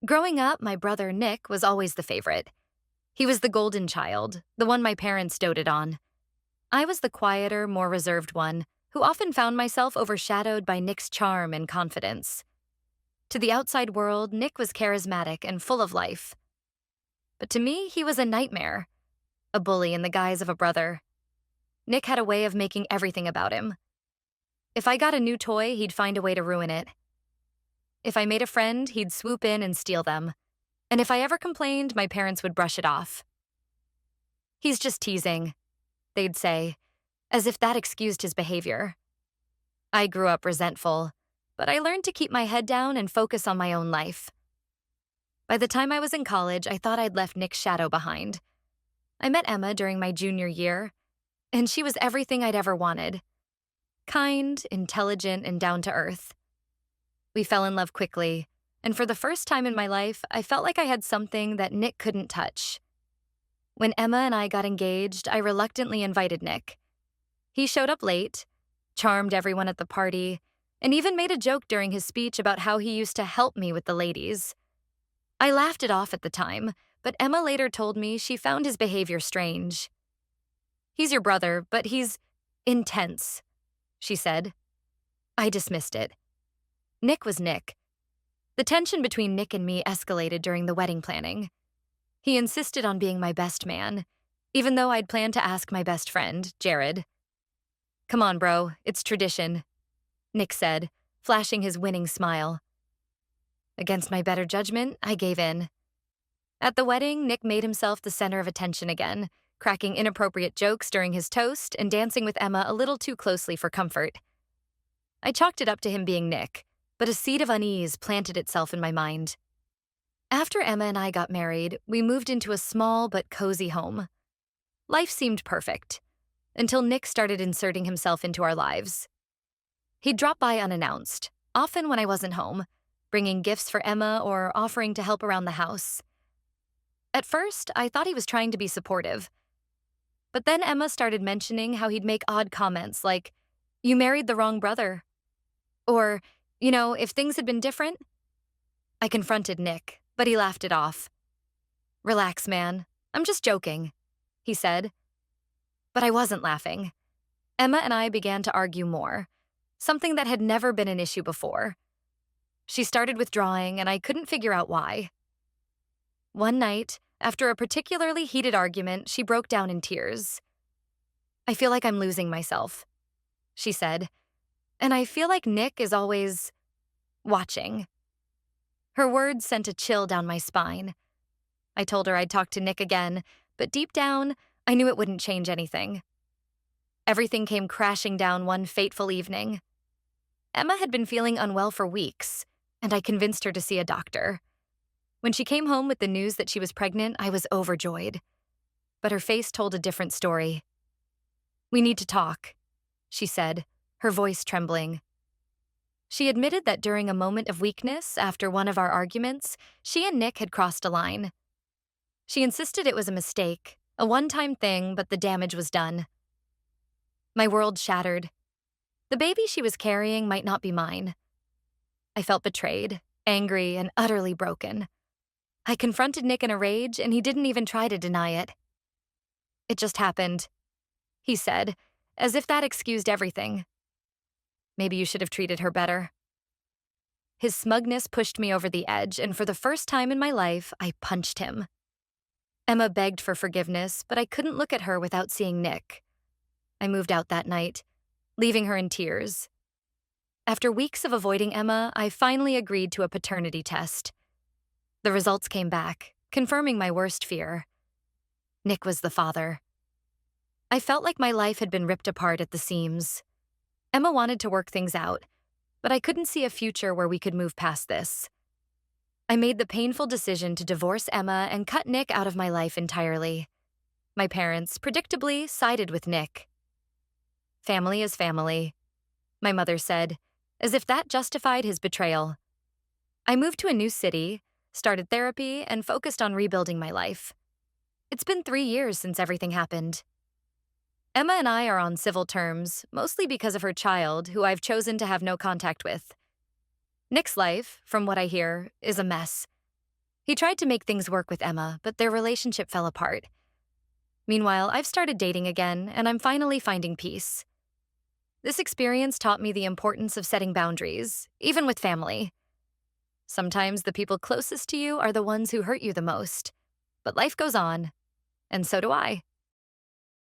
Growing up, my brother Nick was always the favorite. He was the golden child, the one my parents doted on. I was the quieter, more reserved one, who often found myself overshadowed by Nick's charm and confidence. To the outside world, Nick was charismatic and full of life. But to me, he was a nightmare, a bully in the guise of a brother. Nick had a way of making everything about him. If I got a new toy, he'd find a way to ruin it. If I made a friend, he'd swoop in and steal them. And if I ever complained, my parents would brush it off. "He's just teasing," they'd say, as if that excused his behavior. I grew up resentful, but I learned to keep my head down and focus on my own life. By the time I was in college, I thought I'd left Nick's shadow behind. I met Emma during my junior year, and she was everything I'd ever wanted. Kind, intelligent, and down to earth. We fell in love quickly, and for the first time in my life, I felt like I had something that Nick couldn't touch. When Emma and I got engaged, I reluctantly invited Nick. He showed up late, charmed everyone at the party, and even made a joke during his speech about how he used to help me with the ladies. I laughed it off at the time, but Emma later told me she found his behavior strange. "He's your brother, but he's intense," she said. I dismissed it. Nick was Nick. The tension between Nick and me escalated during the wedding planning. He insisted on being my best man, even though I'd planned to ask my best friend, Jared. "Come on, bro, it's tradition," Nick said, flashing his winning smile. Against my better judgment, I gave in. At the wedding, Nick made himself the center of attention again, cracking inappropriate jokes during his toast and dancing with Emma a little too closely for comfort. I chalked it up to him being Nick, but a seed of unease planted itself in my mind. After Emma and I got married, we moved into a small but cozy home. Life seemed perfect, until Nick started inserting himself into our lives. He'd drop by unannounced, often when I wasn't home, bringing gifts for Emma or offering to help around the house. At first, I thought he was trying to be supportive. But then Emma started mentioning how he'd make odd comments like, "You married the wrong brother." Or, "If things had been different." I confronted Nick, but he laughed it off. "Relax, man. I'm just joking," he said. But I wasn't laughing. Emma and I began to argue more, something that had never been an issue before. She started withdrawing, and I couldn't figure out why. One night, after a particularly heated argument, she broke down in tears. "I feel like I'm losing myself," she said, "and I feel like Nick is always watching." Her words sent a chill down my spine. I told her I'd talk to Nick again, but deep down, I knew it wouldn't change anything. Everything came crashing down one fateful evening. Emma had been feeling unwell for weeks, and I convinced her to see a doctor. When she came home with the news that she was pregnant, I was overjoyed. But her face told a different story. "We need to talk," she said, her voice trembling. She admitted that during a moment of weakness after one of our arguments, she and Nick had crossed a line. She insisted it was a mistake, a one-time thing, but the damage was done. My world shattered. The baby she was carrying might not be mine. I felt betrayed, angry, and utterly broken. I confronted Nick in a rage, and he didn't even try to deny it. "It just happened," he said, as if that excused everything. "Maybe you should have treated her better." His smugness pushed me over the edge, and for the first time in my life, I punched him. Emma begged for forgiveness, but I couldn't look at her without seeing Nick. I moved out that night, leaving her in tears. After weeks of avoiding Emma, I finally agreed to a paternity test. The results came back, confirming my worst fear. Nick was the father. I felt like my life had been ripped apart at the seams. Emma wanted to work things out, but I couldn't see a future where we could move past this. I made the painful decision to divorce Emma and cut Nick out of my life entirely. My parents, predictably, sided with Nick. "Family is family," my mother said, as if that justified his betrayal. I moved to a new city, started therapy, and focused on rebuilding my life. It's been 3 years since everything happened. Emma and I are on civil terms, mostly because of her child, who I've chosen to have no contact with. Nick's life, from what I hear, is a mess. He tried to make things work with Emma, but their relationship fell apart. Meanwhile, I've started dating again, and I'm finally finding peace. This experience taught me the importance of setting boundaries, even with family. Sometimes the people closest to you are the ones who hurt you the most. But life goes on, and so do I.